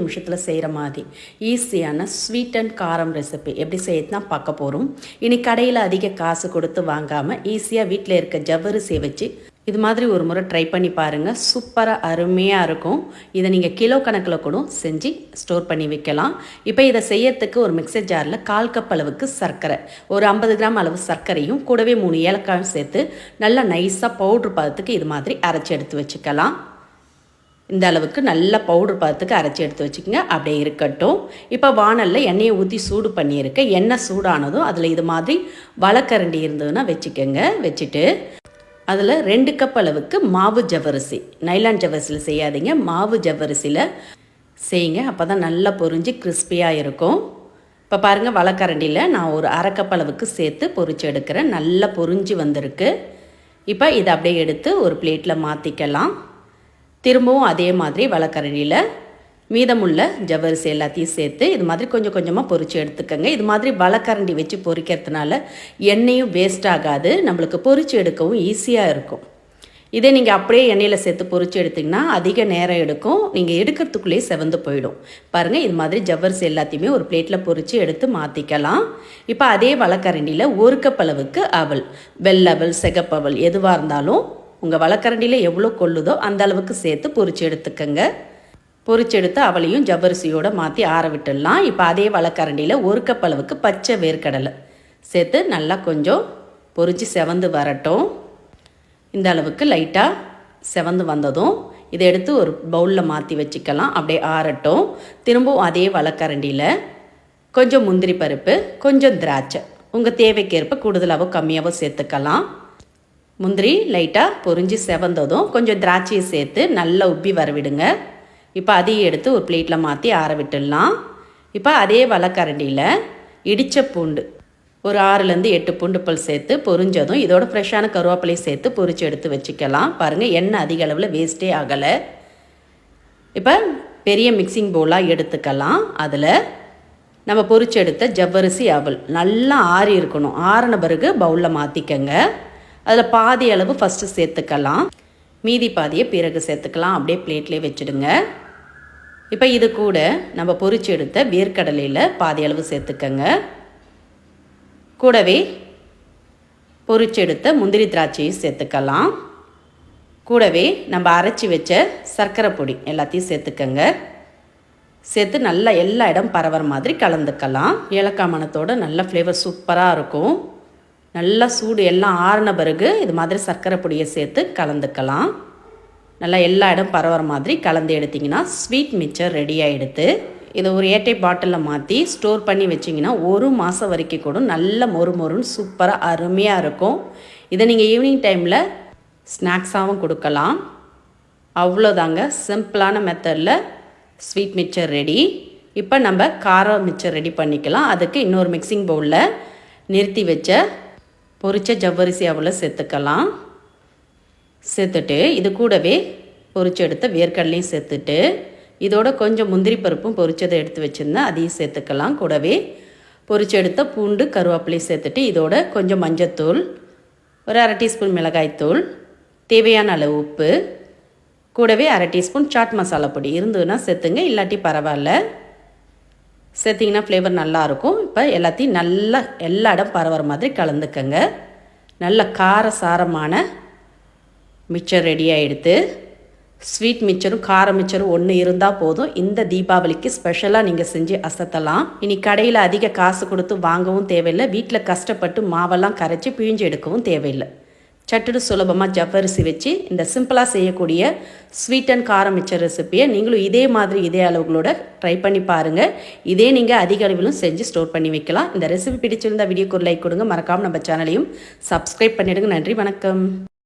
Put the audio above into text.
நிமிஷத்தில் செய்கிற மாதிரி ஈஸியான ஸ்வீட் அண்ட் காரம் ரெசிபி எப்படி செய்யறதுனா பார்க்க போகிறோம். இனி கடையில் அதிக காசு கொடுத்து வாங்காமல் ஈஸியாக வீட்டில் இருக்க ஜவ்வரிசியை வச்சு இது மாதிரி ஒரு முறை ட்ரை பண்ணி பாருங்கள். சூப்பராக அருமையாக இருக்கும். இதை நீங்கள் கிலோ கணக்கில் கூட செஞ்சு ஸ்டோர் பண்ணி வைக்கலாம். இப்போ இதை செய்யறதுக்கு ஒரு மிக்சர் ஜாரில் 1/4 கப் அளவுக்கு சர்க்கரை, ஒரு 50 கிராம் அளவு சர்க்கரையும் கூடவே 3 ஏலக்காயும் சேர்த்து நல்லா நைஸாக பவுட்ரு பதத்துக்கு இது மாதிரி அரைச்சி எடுத்து வச்சுக்கலாம். இந்த அளவுக்கு நல்ல பவுடர் பார்த்துக்கு அரைச்சி எடுத்து வச்சுக்கோங்க. அப்படியே இருக்கட்டும். இப்போ வானலில் எண்ணெயை ஊற்றி சூடு பண்ணியிருக்கேன். எண்ணெய் சூடானதும் அதில் இது மாதிரி வலைக்கரண்டி இருந்ததுன்னா வச்சுக்கோங்க. வச்சுட்டு அதில் 2 கப் அளவுக்கு மாவு ஜவ்வரிசி, நைலான் ஜவ்வரிசியில் செய்யாதீங்க, மாவு ஜவ்வரிசியில் செய்யுங்க. அப்போ தான் நல்லா பொரிஞ்சு கிறிஸ்பியாக இருக்கும். இப்போ பாருங்கள், வலைக்கரண்டியில் நான் ஒரு 1/2 கப் அளவுக்கு சேர்த்து பொரிச்சு எடுக்கிறேன். நல்லா பொரிஞ்சு வந்திருக்கு. இப்போ இதை அப்படியே எடுத்து ஒரு பிளேட்டில் மாற்றிக்கலாம். திரும்பவும் அதே மாதிரி வலைக்கரண்டியில் மீதமுள்ள ஜவ்வரிசி எல்லாத்தையும் சேர்த்து இது மாதிரி கொஞ்சம் கொஞ்சமாக பொரித்து எடுத்துக்கோங்க. இது மாதிரி வலைக்கரண்டி வச்சு பொரிக்கிறதுனால எண்ணெயும் வேஸ்ட் ஆகாது, நம்மளுக்கு பொரித்து எடுக்கவும் ஈஸியாக இருக்கும். இதே நீங்கள் அப்படியே எண்ணெயில் சேர்த்து பொரித்து எடுத்திங்கன்னா அதிக நேரம் எடுக்கும், நீங்கள் எடுக்கிறதுக்குள்ளேயே செவந்து போயிடும். பாருங்கள், இது மாதிரி ஜவ்வரிசி எல்லாத்தையுமே ஒரு பிளேட்டில் பொரித்து எடுத்து மாற்றிக்கலாம். இப்போ அதே வலைக்கரண்டியில் 1 கப் அளவுக்கு அவல், வெள்ளவல், சிகப்பவல் எதுவாக இருந்தாலும் உங்கள் வலைக்கரண்டியில் எவ்வளோ கொள்ளுதோ அந்த அளவுக்கு சேர்த்து பொரிச்சு எடுத்துக்கங்க. பொரிச்சு எடுத்து அவளையும் ஜவ்வரிசியோடு மாற்றி ஆற விட்டுடலாம். இப்போ அதே வலைக்கரண்டியில் 1 கப் அளவுக்கு பச்சை வேர்க்கடலை சேர்த்து நல்லா கொஞ்சம் பொரிச்சு செவந்து வரட்டும். இந்த அளவுக்கு லைட்டாக செவந்து வந்ததும் இதை எடுத்து ஒரு பவுலில் மாற்றி வச்சுக்கலாம். அப்படியே ஆறட்டும். திரும்பவும் அதே வலைக்கரண்டியில் கொஞ்சம் முந்திரி பருப்பு, கொஞ்சம் திராட்சை, உங்கள் தேவைக்கேற்ப கூடுதலாகவோ கம்மியாகவோ சேர்த்துக்கலாம். முந்திரி லைட்டாக பொரிஞ்சு செவந்ததும் கொஞ்சம் திராட்சையை சேர்த்து நல்லா உப்பி வரவிடுங்க. இப்போ அதையும் எடுத்து ஒரு பிளேட்டில் மாற்றி ஆற விட்டுடலாம். இப்போ அதே வலைக்கரண்டியில் இடித்த பூண்டு ஒரு 6லேருந்து 8 பூண்டு பல் சேர்த்து பொரிஞ்சதும் இதோட ஃப்ரெஷ்ஷான கருவேப்பிலையை சேர்த்து பொரிச்சு எடுத்து வச்சுக்கலாம். பாருங்கள், எண்ணெய் அதிக அளவில் வேஸ்ட்டே ஆகலை. இப்போ பெரிய மிக்சிங் பவுலாக எடுத்துக்கலாம். அதில் நம்ம பொரிச்சு எடுத்த ஜவ்வரிசி அவல் நல்லா ஆறி இருக்கணும். ஆறின பிறகு பவுலில் மாற்றிக்கங்க. அதில் பாதி அளவு ஃபஸ்ட்டு சேர்த்துக்கலாம், மீதி பாதியை பிறகு சேர்த்துக்கலாம். அப்படியே பிளேட்லேயே வச்சுடுங்க. இப்போ இது கூட நம்ம பொரிச்சு எடுத்த வேர்க்கடலையில் பாதி அளவு சேர்த்துக்கங்க. கூடவே பொரிச்சு எடுத்த முந்திரி திராட்சையும் சேர்த்துக்கலாம். கூடவே நம்ம அரைச்சி வச்ச சர்க்கரை பொடி எல்லாத்தையும் சேர்த்துக்கங்க. சேர்த்து நல்லா எல்லா இடம் பரவுற மாதிரி கலந்துக்கலாம். ஏலக்காய் மணத்தோடு நல்ல ஃப்ளேவர் சூப்பராக இருக்கும். நல்லா சூடு எல்லாம் ஆறின பிறகு இது மாதிரி சர்க்கரை பொடியை சேர்த்து கலந்துக்கலாம். நல்லா எல்லா இடம் பரவுற மாதிரி கலந்து எடுத்திங்கன்னா ஸ்வீட் மிக்சர் ரெடி ஆகிடுது. இதை ஒரு ஏட்டை பாட்டிலில் மாற்றி ஸ்டோர் பண்ணி வச்சிங்கன்னா 1 மாதம் வரைக்கும் கூட நல்ல மொறுன்னு சூப்பராக அருமையாக இருக்கும். இதை நீங்கள் ஈவினிங் டைமில் ஸ்நாக்ஸாகவும் கொடுக்கலாம். அவ்வளோதாங்க, சிம்பிளான மெத்தடில் ஸ்வீட் மிக்சர் ரெடி. இப்போ நம்ம கார மிக்சர் ரெடி பண்ணிக்கலாம். அதுக்கு இன்னொரு மிக்சிங் பவுலில் நிறுத்தி வச்ச பொரிச்ச ஜவ்வரிசி அவளை சேர்த்துக்கலாம். சேர்த்துட்டு இது கூடவே பொரிச்சு எடுத்த வேர்க்கடலையும் சேர்த்துட்டு இதோட கொஞ்சம் முந்திரி பருப்பும் பொரிச்சதை எடுத்து வச்சுருந்தேன், அதையும் சேர்த்துக்கலாம். கூடவே பொரிச்சு எடுத்த பூண்டு கருவேப்பிலையும் சேர்த்துட்டு இதோட கொஞ்சம் மஞ்சத்தூள், ஒரு 1/2 டீஸ்பூன் மிளகாய்த்தூள், தேவையான அளவு உப்பு, கூடவே 1/2 டீஸ்பூன் சாட் மசாலா பொடி இருந்ததுன்னா சேர்த்துங்க, இல்லாட்டி பரவாயில்ல. சேர்த்திங்கன்னா ஃப்ளேவர் நல்லாயிருக்கும். இப்போ எல்லாத்தையும் நல்லா எல்லா இடம் பரவுற மாதிரி கலந்துக்கங்க. நல்ல கார சாரமான மிக்சர் ரெடி ஆகிடுது. ஸ்வீட் மிக்சரும் கார மிக்சரும் ஒன்று இருந்தால் போதும். இந்த தீபாவளிக்கு ஸ்பெஷலாக நீங்கள் செஞ்சு அசத்தலாம். இனி கடையில் அதிக காசு கொடுத்து வாங்கவும் தேவையில்லை, வீட்டில் கஷ்டப்பட்டு மாவெல்லாம் கரைச்சி பிழிஞ்சு எடுக்கவும் தேவையில்லை. சட்டுன்னு சுலபமாக ஜவ்வரிசி வச்சு இந்த சிம்பிளாக செய்யக்கூடிய ஸ்வீட் அண்ட் காரம் மிக்சர் ரெசிப்பியை நீங்களும் இதே மாதிரி இதே அளவுகளோட ட்ரை பண்ணி பாருங்கள். இதே நீங்கள் அதிக அளவிலும் செஞ்சு ஸ்டோர் பண்ணி வைக்கலாம். இந்த ரெசிபி பிடிச்சிருந்தால் வீடியோக்கு ஒரு லைக் கொடுங்க. மறக்காமல் நம்ம சேனலையும் சப்ஸ்கிரைப் பண்ணிவிடுங்க. நன்றி, வணக்கம்.